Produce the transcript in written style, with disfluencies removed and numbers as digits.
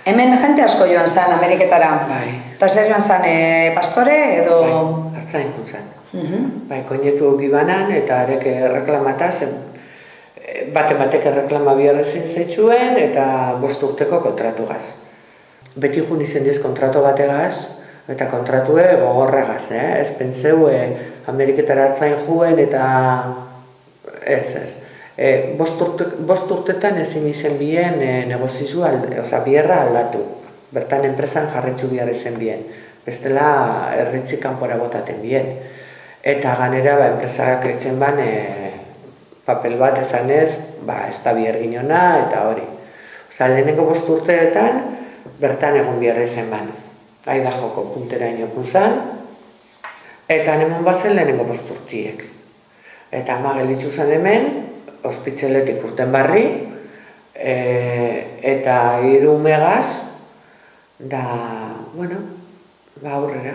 Hemen jente asko joan zen Ameriketara. Bai. Eta zer joan zen, pastore edo... Bai, hartzain joan zen. Bai, koinetu hoki banan eta arek reklamata zen. Batek erreklama biharrezin zeitzuen eta 5 urteko kontratugaz. Beti jun izen diez kontratu bategaz, eta kontratue gogorragaz, ez pentseu Ameriketara hartzain juen eta... Ez. 5 urtetan ezin izen bien negozizua, biherra aldatu. Bertan enpresan jarretxu bihar ezen bien. Bestela erritzi kanpora botaten bien. Eta ganera enpresak etzen ban papel bat esanez, ez da bihar ginona eta hori. Lehenengo 5 urteetan bertan egon bihar ezen ban. Aida joko puntera inokun zan. Eta nemon bazen lehenengo 5 urtiek. Eta ama gelitzu zen hemen, ospitzeletik urten barri, eta 3 umegaz, da, aurrera.